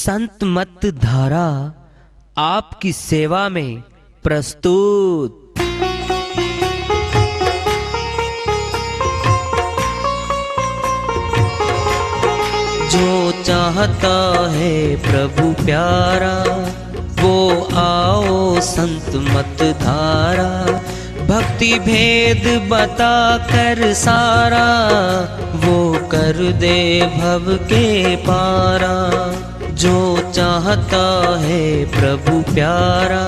संत मत धारा आपकी सेवा में प्रस्तुत। जो चाहता है प्रभु प्यारा वो आओ संत मत धारा। भक्ति भेद बता कर सारा वो कर दे भव के पारा। जो चाहता है प्रभु प्यारा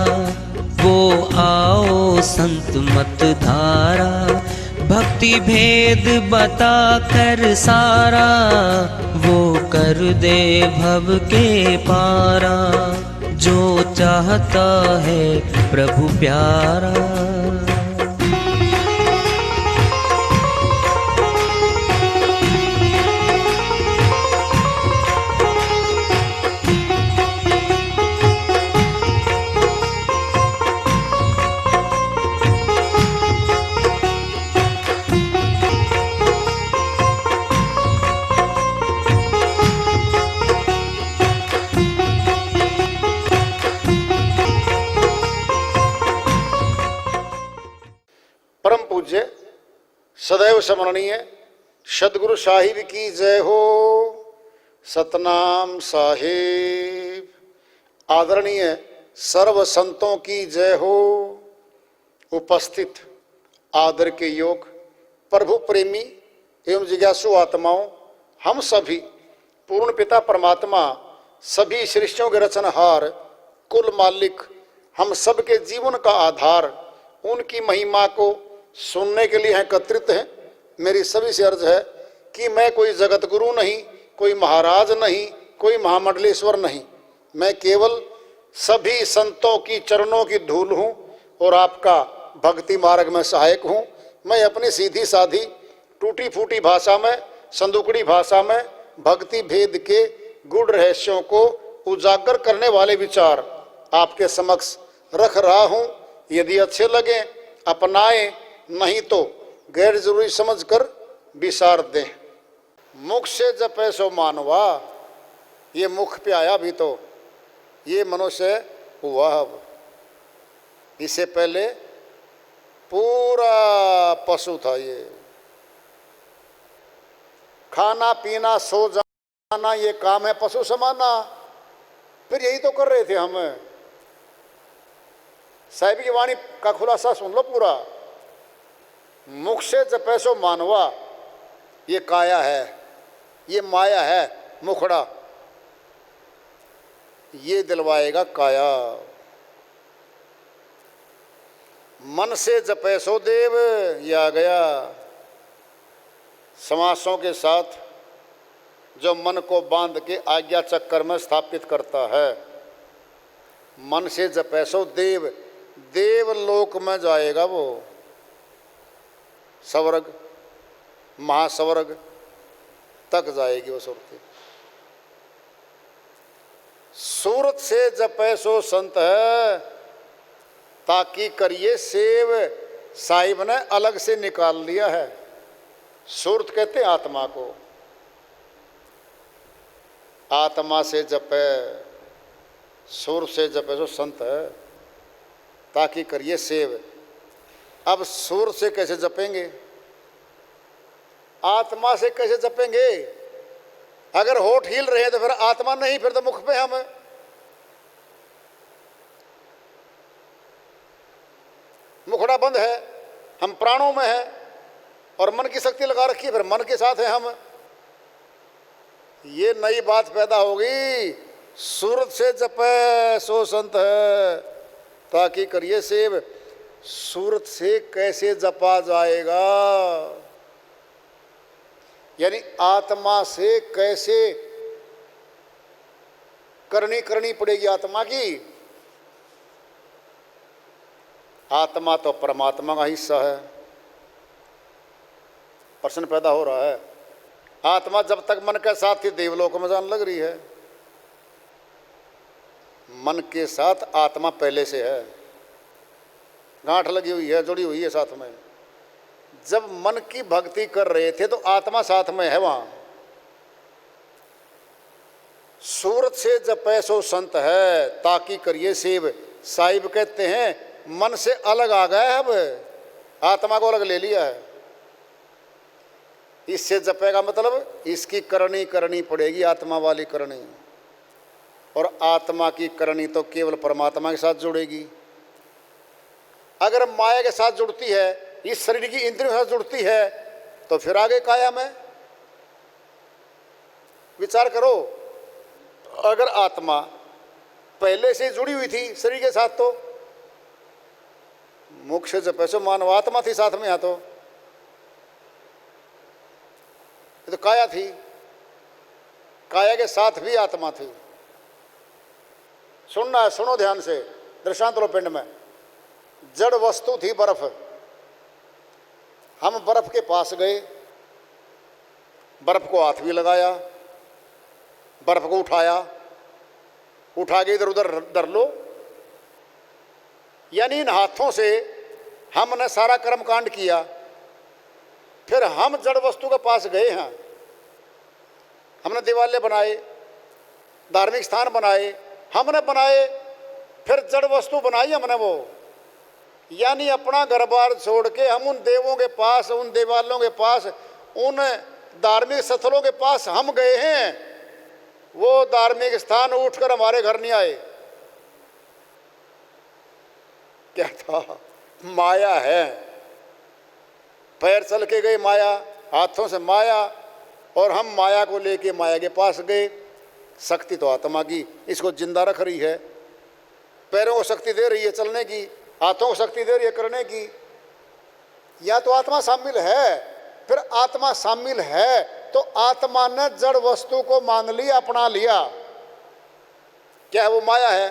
वो आओ संत मत धारा। भक्ति भेद बता कर सारा वो कर दे भव के पारा। जो चाहता है प्रभु प्यारा। परम पूज्य सदैव स्मरणीय सदगुरु साहिब की जय हो। सतनाम साहिब। आदरणीय सर्व संतों की जय हो। उपस्थित आदर के योग प्रभु प्रेमी एवं जिज्ञासु आत्माओं, हम सभी पूर्ण पिता परमात्मा सभी सृष्टियों के रचनहार कुल मालिक हम सबके जीवन का आधार उनकी महिमा को सुनने के लिए एकत्रित हैं। मेरी सभी से अर्ज है कि मैं कोई जगत गुरु नहीं, कोई महाराज नहीं, कोई महामंडलेश्वर नहीं। मैं केवल सभी संतों की चरणों की धूल हूँ और आपका भक्ति मार्ग में सहायक हूँ। मैं अपनी सीधी साधी टूटी फूटी भाषा में, संदुकड़ी भाषा में भक्ति भेद के गूढ़ रहस्यों को उजागर करने वाले विचार आपके समक्ष रख रहा हूँ। यदि अच्छे लगे अपनाएं, नहीं तो गैर जरूरी समझकर विसार दें। मुख से जपे सो मानवा, ये मुख पे आया भी तो ये मनुष्य हुआ। अब इससे पहले पूरा पशु था। ये खाना पीना सो जाना ये काम है पशु समाना। फिर यही तो कर रहे थे हम। साहिब की वाणी का खुलासा सुन लो पूरा। मुख से जपे सो मानवा, ये काया है, ये माया है मुखड़ा, ये दिलवाएगा काया। मन से जपे सो देव, ये आ गया समासों के साथ जो मन को बांध के आज्ञा चक्कर में स्थापित करता है। मन से जपे सो देव, देवलोक में जाएगा वो। स्वर्ग महास्वर्ग तक जाएगी वो सुरती। सूरत से जपे सो संत है, ताकि करिए सेव। साहिब ने अलग से निकाल लिया है। सूरत कहते हैं आत्मा को। आत्मा से जपे, सूर से जपे सो संत है, ताकि करिए सेव। अब सूर से कैसे जपेंगे, आत्मा से कैसे जपेंगे? अगर होठ हिल रहे हैं तो फिर आत्मा नहीं, फिर तो मुख पे हम। मुखड़ा बंद है, हम प्राणों में है और मन की शक्ति लगा रखी है, फिर मन के साथ है हम। ये नई बात पैदा होगी। सूरत से जपे सो संत है, ताकि करिए सेव। सूरत से कैसे जपा जाएगा? यानी आत्मा से कैसे करनी पड़ेगी आत्मा की? आत्मा तो परमात्मा का हिस्सा है। प्रश्न पैदा हो रहा है। आत्मा जब तक मन के साथ थी देवलोक में जान लग रही है। मन के साथ आत्मा पहले से है, गांठ लगी हुई है, जुड़ी हुई है साथ में। जब मन की भक्ति कर रहे थे तो आत्मा साथ में है वहाँ। सूरत से जपै सो संत है, ताकि करिए सेव। साहिब कहते हैं मन से अलग आ गया है, अब आत्मा को अलग ले लिया है। इससे जपेगा मतलब इसकी करनी करनी पड़ेगी, आत्मा वाली करनी। और आत्मा की करनी तो केवल परमात्मा के साथ जुड़ेगी। अगर माया के साथ जुड़ती है, इस शरीर की इंद्रियों के साथ जुड़ती है, तो फिर आगे काया में विचार करो। अगर आत्मा पहले से जुड़ी हुई थी शरीर के साथ, तो मुख से जब पैसो मानव आत्मा थी साथ में, यहाँ तो काया थी, काया के साथ भी आत्मा थी। सुनना है, सुनो ध्यान से। दृष्टांत लो पिंड में जड़ वस्तु थी बर्फ। हम बर्फ के पास गए, बर्फ को हाथ भी लगाया, बर्फ को उठा के इधर उधर धर लो। यानी इन हाथों से हमने सारा कर्म कांड किया। फिर हम जड़ वस्तु के पास गए हैं, हमने देवालय बनाए, धार्मिक स्थान बनाए, हमने बनाए, फिर जड़ वस्तु बनाई हमने वो। यानी अपना घर बार छोड़ के हम उन देवों के पास, उन देवालयों के पास, उन धार्मिक स्थलों के पास हम गए हैं। वो धार्मिक स्थान उठकर हमारे घर नहीं आए। क्या था? माया है। पैर चल के गए माया, हाथों से माया, और हम माया को लेके माया के पास गए। शक्ति तो आत्मा की इसको जिंदा रख रही है। पैरों को शक्ति दे रही है चलने की, हाथों को शक्ति दे रही है करने की। या तो आत्मा शामिल है। फिर आत्मा शामिल है तो आत्मा ने जड़ वस्तु को मान लिया, अपना लिया। क्या है वो? माया है।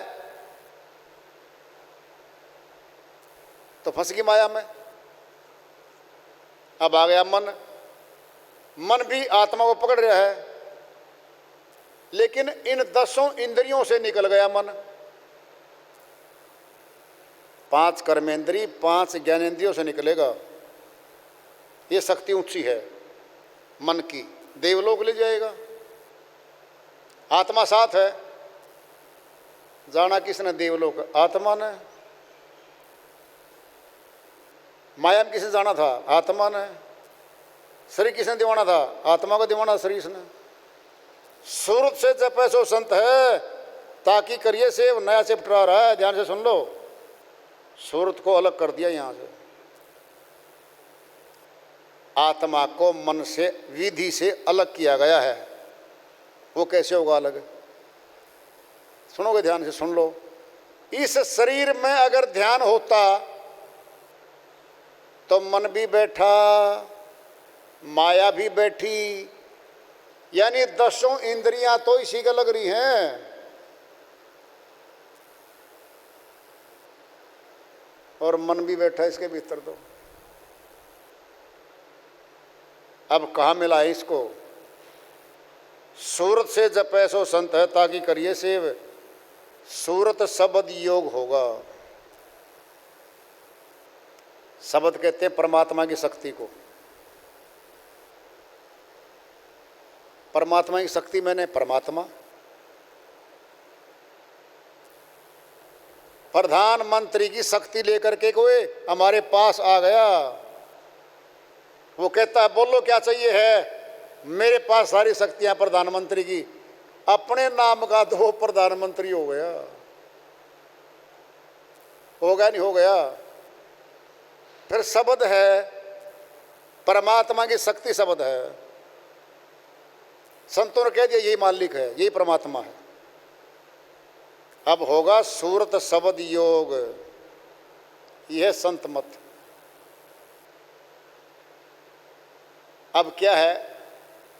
तो फंस गई माया में। अब आ गया मन। मन भी आत्मा को पकड़ रहा है, लेकिन इन 10 इंद्रियों से निकल गया मन। 5 कर्मेंद्री, 5 ज्ञानेंद्रियों से निकलेगा। ये शक्ति ऊंची है मन की, देवलोक ले जाएगा। आत्मा साथ है। जाना किसने देवलोक? आत्मा ने। माया में किसने जाना था? आत्मा ने। शरीर किसने दीवाना था? आत्मा को दीवाना शरीर ने। सूरत से जपै सो संत है, ताकि करिए सेव। नया चैप्टर आ रहा है, ध्यान से सुन लो। सूरत को अलग कर दिया यहां से। आत्मा को मन से, विधि से अलग किया गया है। वो कैसे होगा अलग? सुनोगे? ध्यान से सुन लो। इस शरीर में अगर ध्यान होता तो मन भी बैठा, माया भी बैठी। यानी 10 इंद्रियां तो इसी के लग रही हैं। और मन भी बैठा इसके भीतर। तो अब कहाँ मिला है इसको? सूरत से जपै सो संत है, ताकि करिए सेव। सूरत शब्द योग होगा। शब्द कहते हैं परमात्मा की शक्ति को। परमात्मा की शक्ति मैंने परमात्मा। प्रधानमंत्री की शक्ति लेकर के कोई हमारे पास आ गया, वो कहता है बोलो क्या चाहिए है, मेरे पास सारी शक्तियां प्रधानमंत्री की। अपने नाम का 2 प्रधानमंत्री हो गया। हो गया नहीं हो गया? फिर शब्द है, परमात्मा की शक्ति शब्द है। संतों ने कह दिया यही मालिक है, यही परमात्मा है। अब होगा सूरत शब्द योग। यह संत मत। अब क्या है?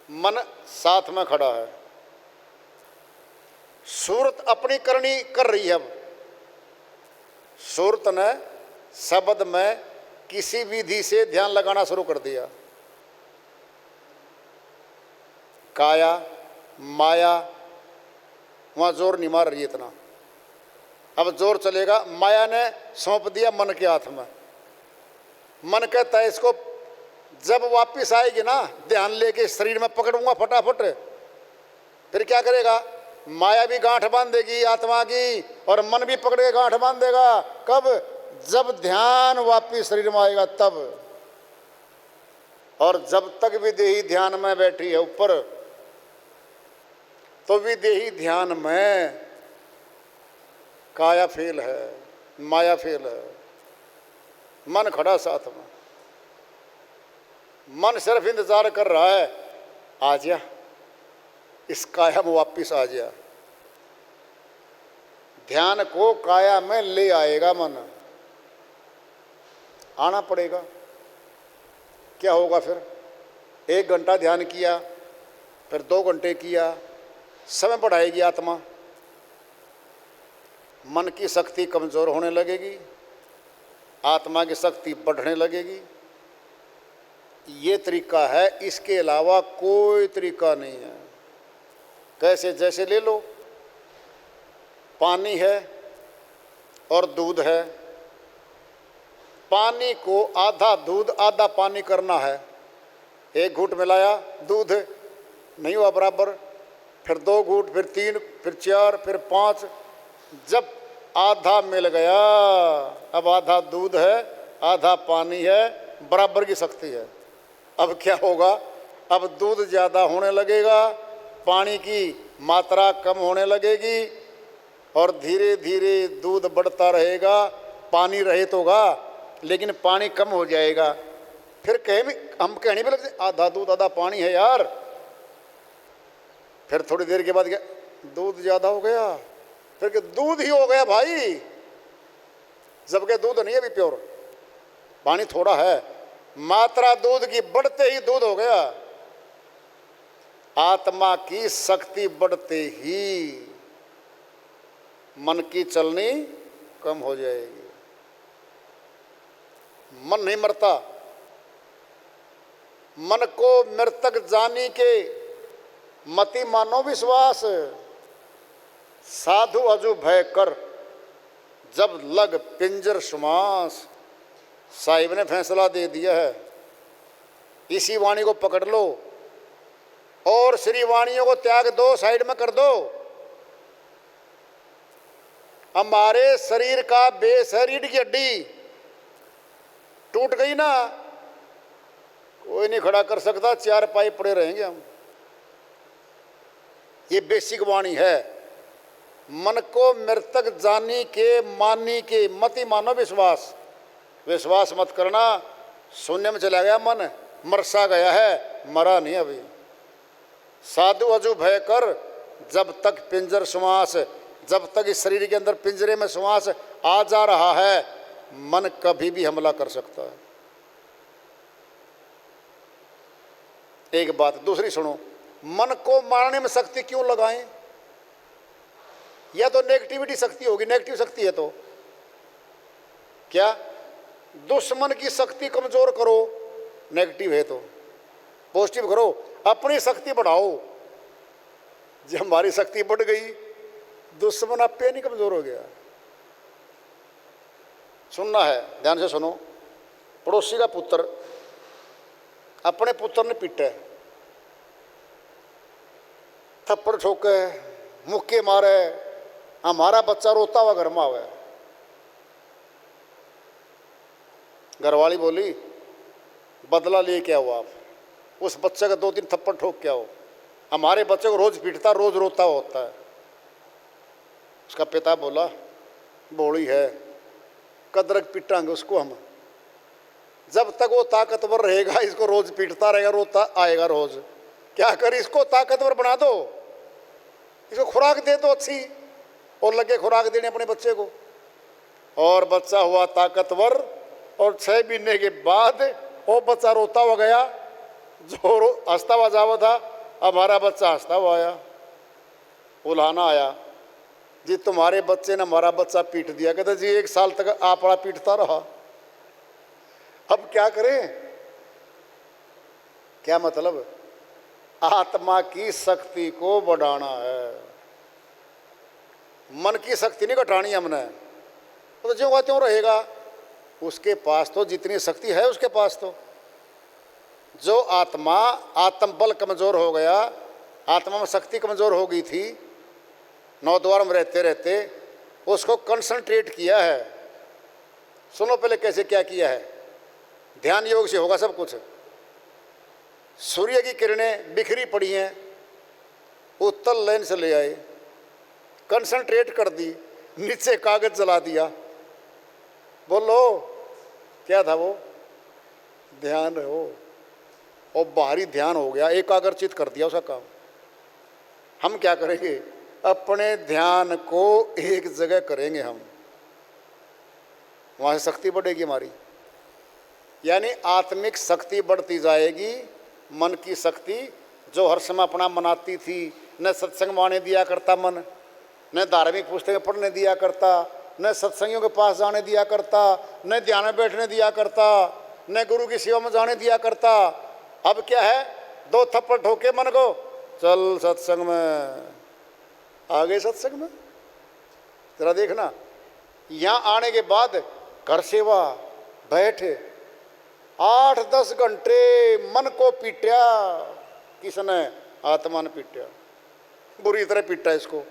मन साथ में खड़ा है। सूरत अपनी करनी कर रही है। अब सूरत ने शब्द में किसी विधि से ध्यान लगाना शुरू कर दिया। काया, माया वहाँ जोर नहीं मार रही इतना। अब जोर चलेगा। माया ने सौंप दिया मन के हाथ में। मन कहता है इसको जब वापिस आएगी ना, ध्यान लेके शरीर में पकड़ूंगा फटाफट। फिर क्या करेगा? माया भी गांठ बांधेगी आत्मा की, और मन भी पकड़ के गांठ बांध देगा। कब? जब ध्यान वापिस शरीर में आएगा तब। और जब तक विदेही ध्यान में बैठी है ऊपर, तो विदेही ध्यान में काया फेल है, माया फेल है। मन खड़ा साथ में, मन सिर्फ इंतजार कर रहा है, आ जा इस काया में वापिस आ जा। ध्यान को काया में ले आएगा मन, आना पड़ेगा। क्या होगा फिर? 1 घंटा ध्यान किया, फिर 2 घंटे किया, समय बढ़ाएगी आत्मा, मन की शक्ति कमजोर होने लगेगी, आत्मा की शक्ति बढ़ने लगेगी। ये तरीका है, इसके अलावा कोई तरीका नहीं है। कैसे? जैसे ले लो, पानी है और दूध है। पानी को आधा दूध आधा पानी करना है। 1 घूंट मिलाया, दूध नहीं हुआ बराबर, फिर 2 घूंट, फिर 3, फिर 4, फिर 5। जब आधा मिल गया, अब आधा दूध है आधा पानी है, बराबर की शक्ति है। अब क्या होगा? अब दूध ज़्यादा होने लगेगा, पानी की मात्रा कम होने लगेगी, और धीरे धीरे दूध बढ़ता रहेगा। पानी रहित होगा लेकिन पानी कम हो जाएगा। फिर हम कहने भी लगते आधा दूध आधा पानी है यार। फिर थोड़ी देर के बाद क्या? दूध ज़्यादा हो गया, फिर कि दूध ही हो गया भाई, जबकि दूध नहीं है अभी प्योर, पानी थोड़ा है। मात्रा दूध की बढ़ते ही दूध हो गया। आत्मा की शक्ति बढ़ते ही मन की चलनी कम हो जाएगी। मन नहीं मरता। मन को मृतक जानी के मति मानो विश्वास, साधु अजु भय कर जब लग पिंजर सुमास। साहिब ने फैसला दे दिया है, इसी वाणी को पकड़ लो और श्री वाणियों को त्याग दो, साइड में कर दो। हमारे शरीर का बेस है रीढ़ की हड्डी, टूट गई ना कोई नहीं खड़ा कर सकता, 4 पाई पड़े रहेंगे हम। ये बेसिक वाणी है। मन को मृतक जानी के मानी के मति मानो विश्वास। विश्वास मत करना, शून्य में चला गया मन, मरसा गया है, मरा नहीं अभी। साधु अजु भय कर जब तक पिंजर श्वास, जब तक इस शरीर के अंदर पिंजरे में श्वास आ जा रहा है, मन कभी भी हमला कर सकता है। एक बात। दूसरी सुनो, मन को मारने में शक्ति क्यों लगाएं? या तो नेगेटिविटी शक्ति होगी, नेगेटिव शक्ति है तो क्या? दुश्मन की शक्ति कमजोर करो, नेगेटिव है तो पॉजिटिव करो, अपनी शक्ति बढ़ाओ। जब हमारी शक्ति बढ़ गई, दुश्मन आप पे नहीं कमजोर हो गया। सुनना है, ध्यान से सुनो। पड़ोसी का पुत्र अपने पुत्र ने पीटा, थप्पड़ ठोके, मुक्के मारे, हमारा बच्चा रोता हुआ घर में आवे। घरवाली बोली बदला ले के आओ, आप उस बच्चे का 2-3 थप्पड़ ठोक के आओ। हमारे बच्चे को रोज पीटता, रोज रोता होता है। उसका पिता बोला बोली है, कदरक पीटांगे उसको हम, जब तक वो ताकतवर रहेगा इसको रोज पीटता रहेगा, रोता आएगा रोज। क्या कर, इसको ताकतवर बना दो, इसको खुराक दे दो अच्छी, और लगे खुराक देने अपने बच्चे को। और बच्चा हुआ ताकतवर, और 6 महीने के बाद वो बच्चा रोता हुआ गया, जो हंसता हुआ जावा था, हमारा बच्चा हंसता हुआ आया। उल्हाना आया, जी तुम्हारे बच्चे ने हमारा बच्चा पीट दिया। कहते जी 1 साल तक आपड़ा पीटता रहा, अब क्या करें? क्या मतलब? आत्मा की शक्ति को बढ़ाना है, मन की शक्ति नहीं घटानी हमने। तो जो त्यों रहेगा, उसके पास तो जितनी शक्ति है उसके पास तो। जो आत्मा, आत्म बल कमजोर हो गया, आत्मा में शक्ति कमजोर हो गई थी, नौद्वार में रहते रहते उसको कंसंट्रेट किया है। सुनो पहले कैसे क्या किया है। ध्यान योग से होगा सब कुछ। सूर्य की किरणें बिखरी पड़ी हैं, उत्तल लाइन से ले आए, कंसंट्रेट कर दी, नीचे कागज जला दिया। बोलो क्या था वो? ध्यान हो। और बाहरी ध्यान हो गया, एकाग्रचित कर दिया उसका काम। हम क्या करेंगे? अपने ध्यान को एक जगह करेंगे हम, वहां से शक्ति बढ़ेगी हमारी। यानी आत्मिक शक्ति बढ़ती जाएगी। मन की शक्ति जो हर समय अपना मनाती थी, न सत्संग माने दिया करता मन, न धार्मिक पुस्तकें पढ़ने दिया करता, न सत्संगियों के पास जाने दिया करता, न ध्यान में बैठने दिया करता, न गुरु की सेवा में जाने दिया करता। अब क्या है? 2 थप्पड़ ठोके मन को, चल सत्संग में। आ गए सत्संग में। जरा देखना, यहाँ आने के बाद घर सेवा बैठ 8-10 घंटे मन को पीटा। किसने? आत्मा ने पीटा, बुरी तरह पीटा इसको।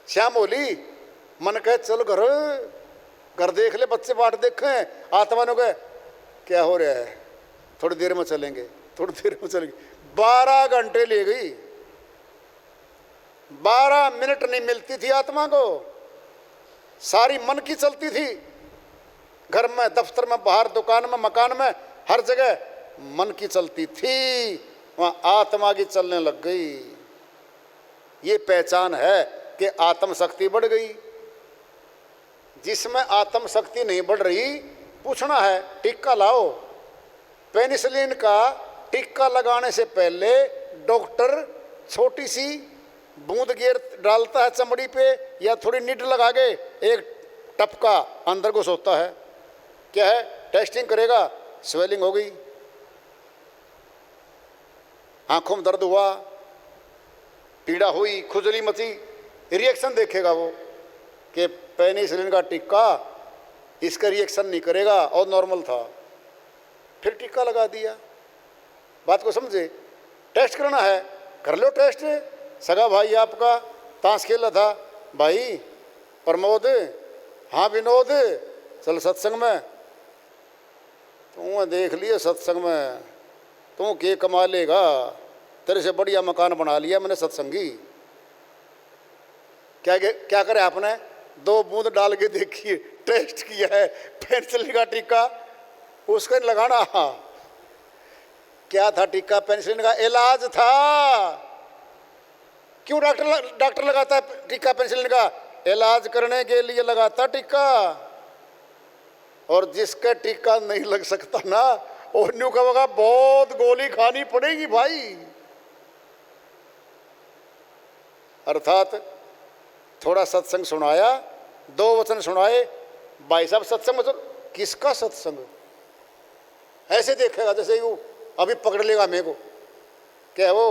श्याम बोली, मन कहे चल घर, घर देख ले, बच्चे बाट देखें। आत्मा ने कहे क्या हो रहा है? थोड़ी देर में चलेंगे, थोड़ी देर में चलेंगे। 12 घंटे ले गई, 12 मिनट नहीं मिलती थी आत्मा को। सारी मन की चलती थी, घर में, दफ्तर में, बाहर, दुकान में, मकान में, हर जगह मन की चलती थी। वहां आत्मा की चलने लग गई। ये पहचान है कि आत्म शक्ति बढ़ गई। जिसमें आत्म शक्ति नहीं बढ़ रही, पूछना है टिक्का लाओ। पेनिसिलिन का टिक्का लगाने से पहले डॉक्टर छोटी सी बूंद गेर डालता है चमड़ी पे, या थोड़ी नीड लगा के एक टपका अंदर को सोता है। क्या है? टेस्टिंग करेगा, स्वेलिंग हो गई, आंखों में दर्द हुआ, पीड़ा हुई, खुजली मची, रिएक्शन देखेगा वो कि पेनिसिलिन का टिक्का इसका रिएक्शन नहीं करेगा और नॉर्मल था। फिर टिक्का लगा दिया। बात को समझे? टेस्ट करना है, कर लो टेस्ट। सगा भाई आपका ताश खेला था, भाई प्रमोद, हाँ विनोद, चल सत्संग में। तू देख लिए सत्संग में, तू के कमा लेगा, तेरे से बढ़िया मकान बना लिया मैंने सत्संगी। क्या करे आपने? 2 बूंद डाल के देखिए, टेस्ट किया है, पेंसिल का टीका उसका लगाना। क्या था टीका? पेंसिल का इलाज था। क्यों डॉक्टर लगाता है टीका पेंसिल का? इलाज करने के लिए लगाता टीका। और जिसका टीका नहीं लग सकता ना, और न्यू कहेगा बहुत गोली खानी पड़ेगी भाई। अर्थात थोड़ा सत्संग सुनाया, 2 वचन सुनाए, भाई साहब सत्संग मतलब किसका सत्संग? ऐसे देखेगा जैसे वो अभी पकड़ लेगा मेरे को। क्या वो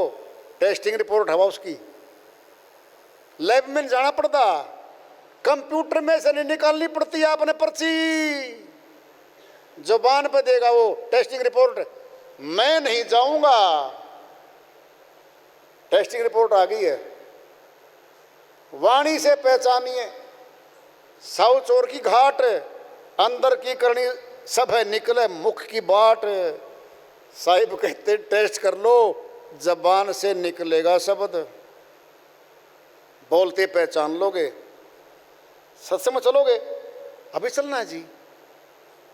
टेस्टिंग रिपोर्ट हवा उसकी, लैब में जाना पड़ता, कंप्यूटर में से नहीं निकालनी पड़ती आपने पर्ची, जुबान पे देगा वो टेस्टिंग रिपोर्ट। मैं नहीं जाऊंगा, टेस्टिंग रिपोर्ट आ गई है। वाणी से पहचानिए, 100 चोर की घाट, अंदर की करनी सब है निकले मुख की बाट। साहिब कहते टेस्ट कर लो, जबान से निकलेगा शब्द, बोलते पहचान लोगे। सत्संग में चलोगे? अभी चलना है जी।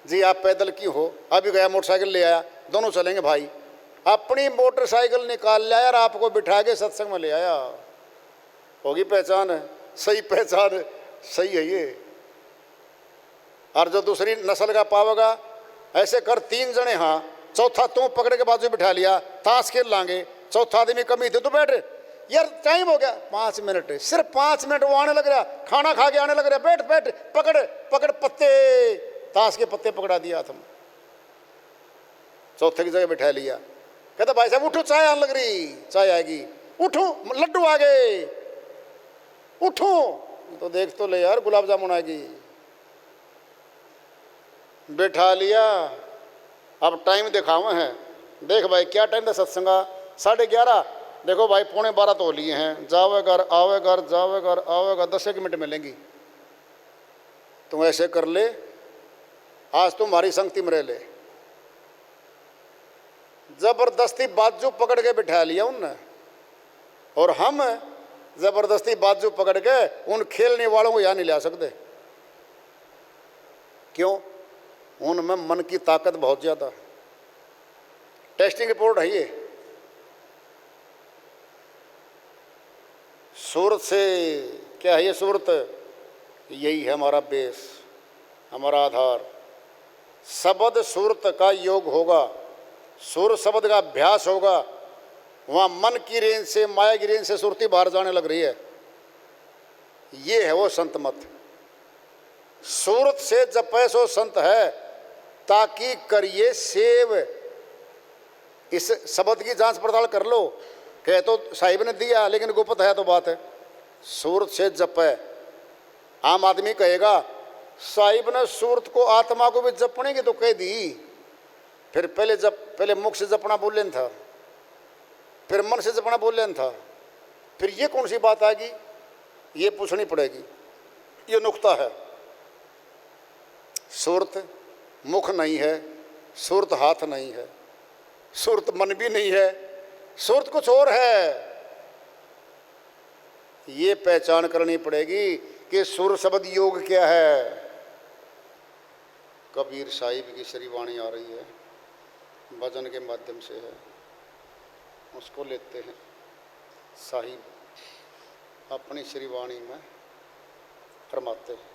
जी आप पैदल क्यों हो? अभी गया मोटरसाइकिल ले आया, दोनों चलेंगे भाई। अपनी मोटरसाइकिल निकाल लिया यार, आपको बिठा के सत्संग में ले आया। होगी पहचान है, सही पहचान है, सही है ये। और जो दूसरी नस्ल का पावेगा, ऐसे कर 3 जने, हाँ चौथा तू पकड़ के बाजू बिठा लिया, ताश खेल लांगे, चौथा आदमी कमी थे तो बैठ यार, टाइम हो गया 5 मिनट, सिर्फ 5 मिनट। वो आने लग रहा, खाना खा के आने लग रहा, बैठ बैठ, पकड़ पकड़ पत्ते, ताश के पत्ते पकड़ा दिया तुम, चौथे की जगह बिठा लिया। कहता भाई साहब उठो, चाय आने लग रही, चाय आएगी, उठो, लड्डू आ गए, उठो। तो देख तो ले यार, गुलाब जामुन आएगी। बैठा लिया, अब टाइम दिखावा है, देख भाई क्या टाइम था सत्संगा, 11:30। देखो भाई 11:15 तो लिए हैं, जावे घर आवे घर जावे घर आवे घर, 10 मिनट मिलेंगी। तुम ऐसे कर ले, आज तुम्हारी संगति में रह ले। जबरदस्ती बाजू पकड़ के बिठा लिया उनने, और हम जबरदस्ती बाजू पकड़ के उन खेलने वालों को यहाँ नहीं ला सकते। क्यों? उनमें मन की ताकत बहुत ज्यादा। टेस्टिंग रिपोर्ट है ये। सूरत से क्या है ये? सूरत यही है हमारा बेस, हमारा आधार। शब्द सूरत का योग होगा, सूरत शब्द का अभ्यास होगा, वहाँ मन की रेंज से, माया की रेंज से सुरती बाहर जाने लग रही है। ये है वो संत मत। सूरत से जपै सो संत है, ताकि करिए सेव। इस शब्द की जांच पड़ताल कर लो। कह तो साहिब ने दिया, लेकिन गुप्त है तो बात है। सूरत से जपै, आम आदमी कहेगा साहिब ने सूरत को, आत्मा को भी जपने की तो कह दी, फिर पहले मुख से जपना बोल लेना था, फिर मन से जपना बोल लेना था, फिर ये कौन सी बात आएगी? ये पूछनी पड़ेगी। ये नुक्ता है। सूरत मुख नहीं है, सूरत हाथ नहीं है, सूरत मन भी नहीं है, सूरत कुछ और है। ये पहचान करनी पड़ेगी कि सुर शब्द योग क्या है। कबीर साहिब की श्री वाणी आ रही है, भजन के माध्यम से है, उसको लेते हैं। साहिब अपनी श्री वाणी में फरमाते हैं,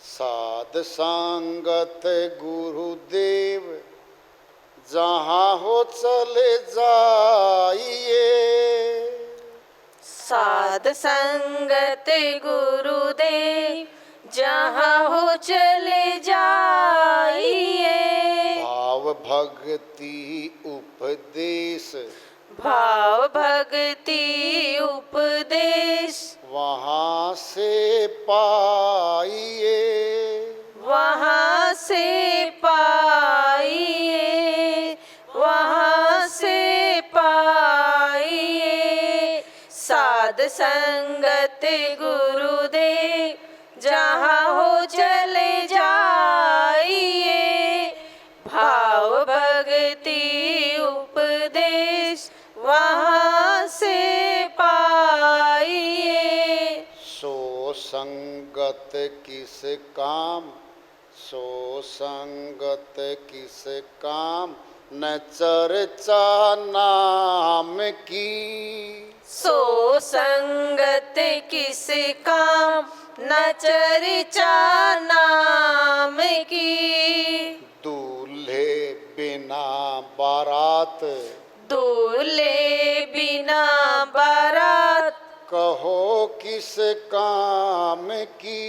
साध संगत गुरुदेव जहाँ हो चले जाइए। साध संगत गुरुदेव जहाँ हो चले जाइए। भाव भक्ति उपदेश, भाव भक्ति उपदेश वहाँ से पाइए। वहाँ से पाइए, वहाँ से पाइए। साध संगत गुरुदेव जहाँ हो चले जाइए। भाव भक्ति उपदेश वहाँ से पाइए। सो संगत किस काम, सो संगत किस काम, न चर्चा नाम की। सो संगत किस काम, न चर्चा नाम की। दूल्हे बिना बारात, दूल्हे बिना बारात, कहो किस काम की।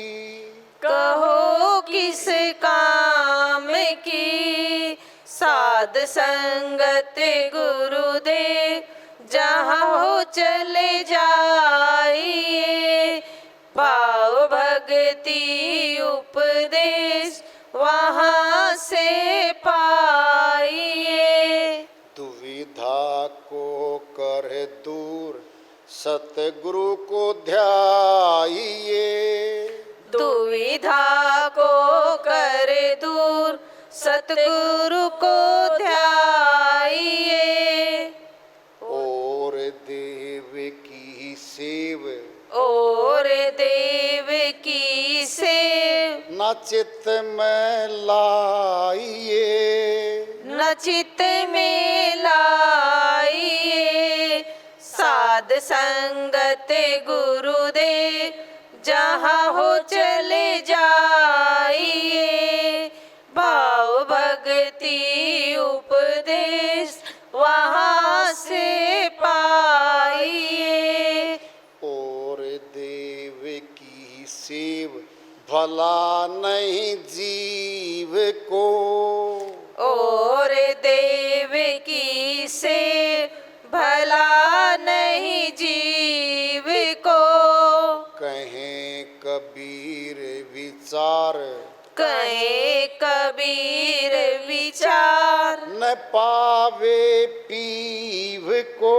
कहो किस काम की। साध संगत गुरुदेव जहाँ हो चले जाइए। भाव भक्ति उपदेश वहाँ से पाइए। दुविधा को कर दूर, सतगुरु को ध्याइए। दुविधा को कर दूर, सतगुरु को ध्याइए। और देव की सेव, और देव की सेव न चित्त में लाइए। न चित्त में लाइए। साध संगत गुरुदेव जहाँ हो चले जाइए। भाव भक्ति उपदेश वहाँ से पाइए। और देव की सेव भला नहीं जीव को। और देव की सेव भला नहीं जीव को। कहें कबीर विचार, कहे कबीर विचार, न न पावे पीव को,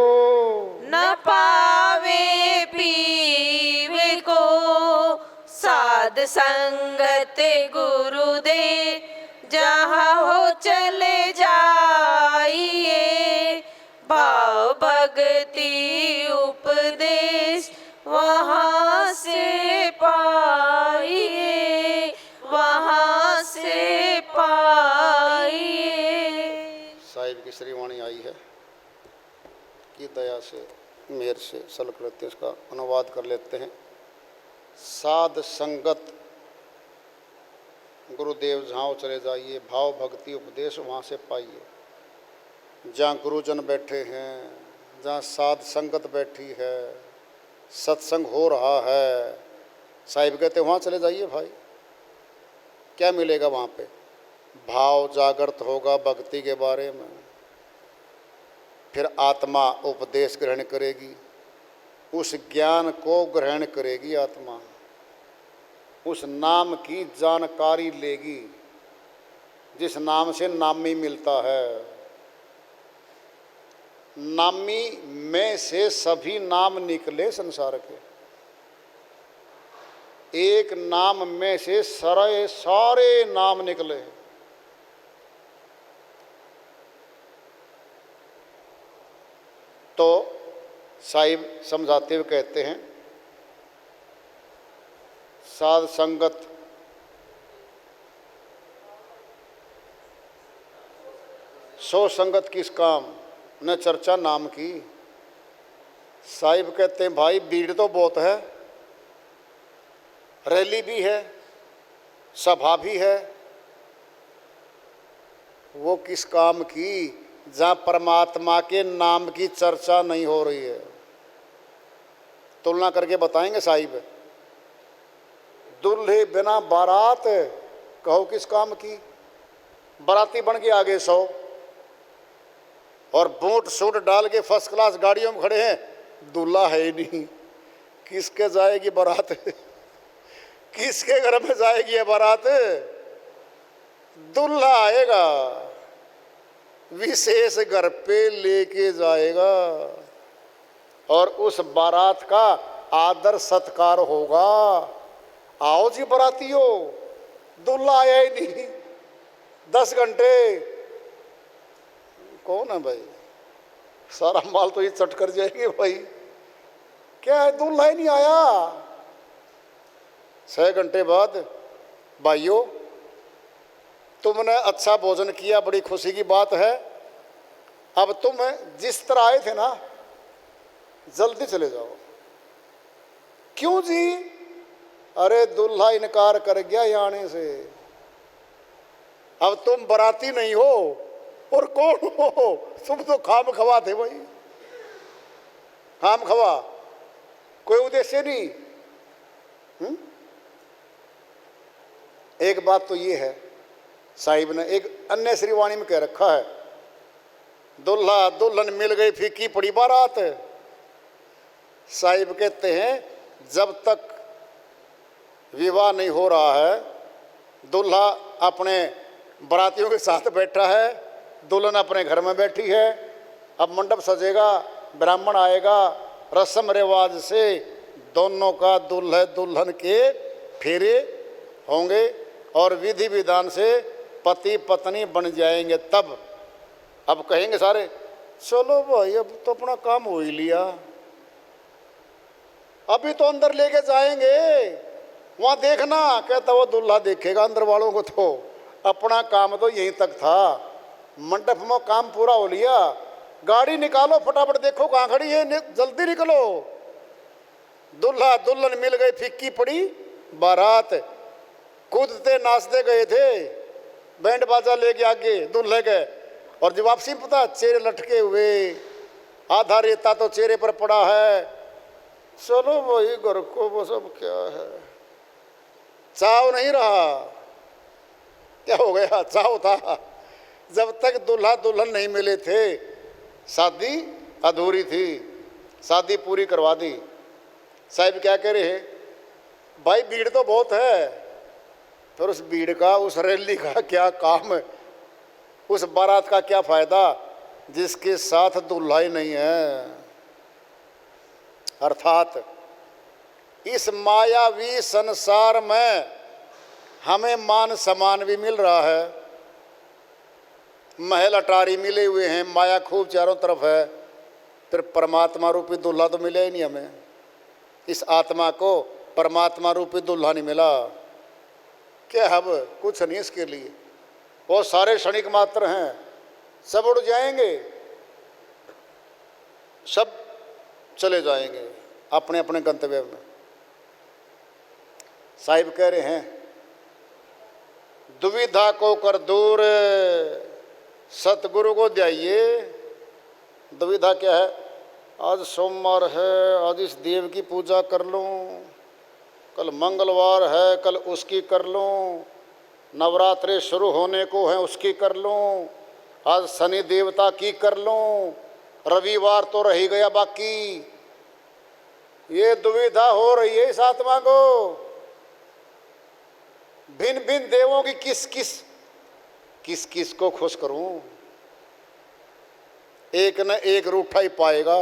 न पावे पीव को, साध संगत गुरुदेव जहाँ हो चले जाइए, भाव भक्ति उपदेश वहाँ से पाइए, वहाँ से पाइए। साहिब की श्रीवाणी आई है कि दया से मेर से सलक लेते, इसका अनुवाद कर लेते हैं। साध संगत गुरुदेव जहाँ चले जाइए, भाव भक्ति उपदेश वहाँ से पाइए। जहाँ गुरुजन बैठे हैं, जहाँ साध संगत बैठी है, सत्संग हो रहा है, साहिब कहते वहाँ चले जाइए भाई। क्या मिलेगा वहाँ पे? भाव जागृत होगा भक्ति के बारे में, फिर आत्मा उपदेश ग्रहण करेगी, उस ज्ञान को ग्रहण करेगी आत्मा, उस नाम की जानकारी लेगी जिस नाम से नामी मिलता है। नामी में से सभी नाम निकले संसार के, एक नाम में से सारे नाम निकले। तो साहिब समझाते हुए कहते हैं, साध संगत सो संगत किस काम न चर्चा नाम की। साहिब कहते हैं भाई भीड़ तो बहुत है, रैली भी है, सभा भी है, वो किस काम की जहाँ परमात्मा के नाम की चर्चा नहीं हो रही है। तुलना करके बताएंगे साहिब। दूल्हे बिना बारात कहो किस काम की, बाराती बन के आगे 100 और बूट सूट डाल के फर्स्ट क्लास गाड़ियों में खड़े हैं, दूल्हा है ही नहीं। किसके जाएगी बारात? किसके घर में जाएगी ये बारात? दूल्हा आएगा, विशेष घर पे लेके जाएगा और उस बारात का आदर सत्कार होगा। आओ जी बारातियों, दूल्हा आया ही नहीं 10 घंटे। कौन है भाई? सारा माल तो ये चट कर जाएंगे भाई। क्या है, दूल्हा ही नहीं आया। 6 घंटे बाद भाइयों तुमने अच्छा भोजन किया, बड़ी खुशी की बात है। अब तुम जिस तरह आए थे ना, जल्दी चले जाओ। क्यों जी? अरे दूल्हा इनकार कर गया यहाँ आने से। अब तुम बाराती नहीं हो और कौन हो? तुम तो खाम खवा थे भाई, खाम खवा, कोई उद्देश्य नहीं। एक बात तो ये है, साहिब ने एक अन्य श्रीवाणी में कह रखा है, दुल्हा दुल्हन मिल गई फीकी पड़ी बारात। साहिब कहते हैं जब तक विवाह नहीं हो रहा है, दुल्हा अपने बारातियों के साथ बैठा है, दुल्हन अपने घर में बैठी है। अब मंडप सजेगा, ब्राह्मण आएगा, रस्म रिवाज से दोनों का दूल्हे दुल्हन के फेरे होंगे और विधि विधान से पति पत्नी बन जाएंगे। तब अब कहेंगे सारे, चलो भाई अब तो अपना काम हो ही लिया, अभी तो अंदर लेके जाएंगे, वहाँ देखना। कहता वो दूल्हा देखेगा अंदर वालों को, तो अपना काम तो यहीं तक था। मंडप में काम पूरा हो लिया, गाड़ी निकालो फटाफट, देखो कहाँ खड़ी है, जल्दी निकलो। दूल्हा दुल्हन मिल गए, फिक्की पड़ी बारात। कूदते नाचते गए थे, बैंड बाजा लेके आगे दूल्हे गए, और जब वापसी पता चेहरे लटके हुए, आधा रेता तो चेहरे पर पड़ा है। चलो वही घर को, वो सब क्या है, चाव नहीं रहा। क्या हो गया? चाव था। जब तक दूल्हा दुल्हन नहीं मिले थे, शादी अधूरी थी, शादी पूरी करवा दी। साहिब क्या कह रहे हैं, भाई भीड़ तो बहुत है, पर उस भीड़ का, उस रैली का क्या काम है? उस बारात का क्या फायदा जिसके साथ दूल्हा ही नहीं है। अर्थात इस मायावी संसार में हमें मान सम्मान भी मिल रहा है, महल अटारी मिले हुए हैं, माया खूब चारों तरफ है, फिर परमात्मा रूपी दूल्हा तो मिले ही नहीं हमें। इस आत्मा को परमात्मा रूपी दूल्हा नहीं मिला। क्या अब कुछ नहीं इसके लिए, वो सारे क्षणिक मात्र हैं, सब उड़ जाएंगे, सब चले जाएंगे अपने अपने गंतव्य में। साहिब कह रहे हैं दुविधा को कर दूर सतगुरु को ध्याइए। दुविधा क्या है? आज सोमवार है, आज इस देव की पूजा कर लूं, कल मंगलवार है, कल उसकी कर लूं, नवरात्रे शुरू होने को हैं उसकी कर लूं, आज शनि देवता की कर लूं, रविवार तो रह ही गया बाकी। ये दुविधा हो रही है इस आत्मा को। भिन्न भिन्न देवों की किस किस को खुश करूं? एक न एक रूठा ही पाएगा।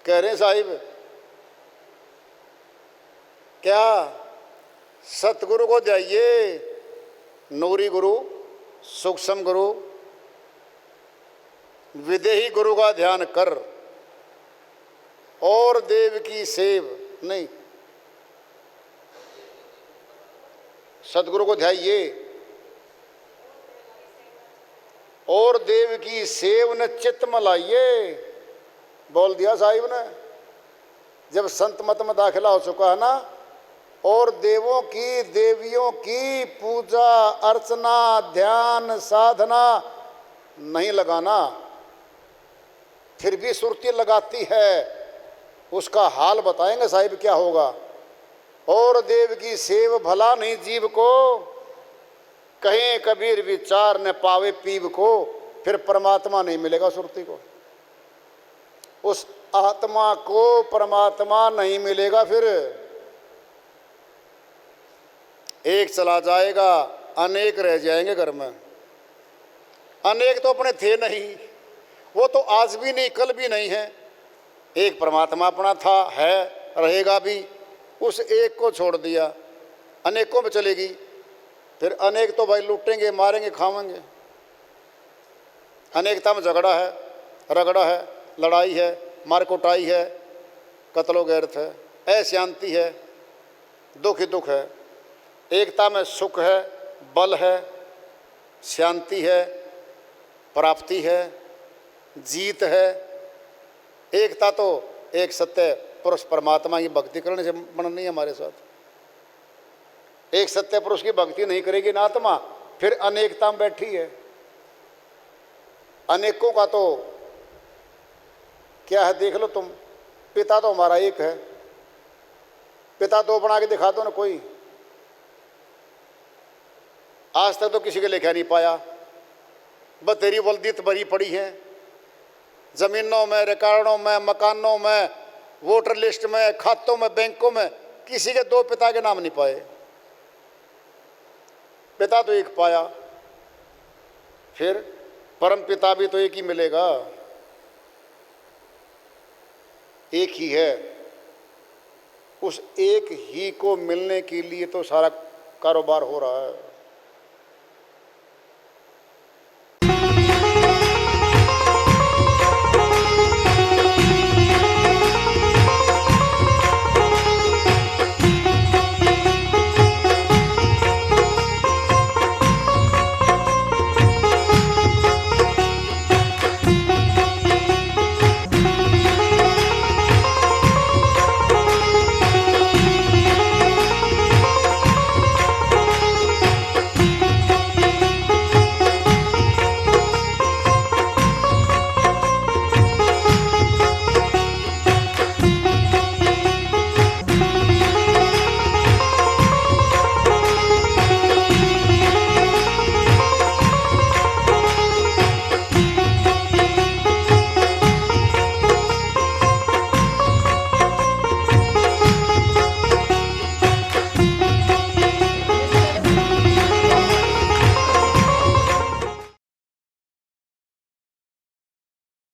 कह रहे साहिब क्या सतगुरु को जाइए, नूरी गुरु, सूक्ष्म गुरु, विदेही गुरु का ध्यान कर और देव की सेव नहीं, सतगुरु को ध्याइए और देव की सेव न चित्त में लाइए। बोल दिया साहिब ने। जब संत मत में दाखिला हो चुका है ना, और देवों की देवियों की पूजा अर्चना ध्यान साधना नहीं लगाना, फिर भी सुरती लगाती है, उसका हाल बताएंगे साहिब क्या होगा। और देव की सेव भला नहीं जीव को, कहीं कबीर विचार न पावे पीव को, फिर परमात्मा नहीं मिलेगा सुरती को। उस आत्मा को परमात्मा नहीं मिलेगा। फिर एक चला जाएगा, अनेक रह जाएंगे घर में। अनेक तो अपने थे नहीं, वो तो आज भी नहीं कल भी नहीं है। एक परमात्मा अपना था, है, रहेगा भी। उस एक को छोड़ दिया, अनेकों में चलेगी। फिर अनेक तो भाई लूटेंगे, मारेंगे, खावेंगे। अनेकता में झगड़ा है, रगड़ा है, लड़ाई है, मार कुटाई है, कत्लो गैरत है, अशांति है, दुख ही दुख है। एकता में सुख है, बल है, शांति है, प्राप्ति है, जीत है। एकता तो एक सत्य पुरुष परमात्मा की भक्ति करने से बननी है हमारे साथ। एक सत्य पुरुष की भक्ति नहीं करेगी ना आत्मा, फिर अनेकता में बैठी है। अनेकों का तो क्या है देख लो तुम। पिता तो हमारा एक है, पिता दो बना के दिखा दो ना कोई। आज तक तो किसी के लिखा नहीं पाया। बस तेरी वल्दियत भरी पड़ी है जमीनों में, रिकॉर्डों में, मकानों में, वोटर लिस्ट में, खातों में, बैंकों में। किसी के दो पिता के नाम नहीं पाए। पिता तो एक पाया, फिर परम पिता भी तो एक ही मिलेगा, एक ही है। उस एक ही को मिलने के लिए तो सारा कारोबार हो रहा है।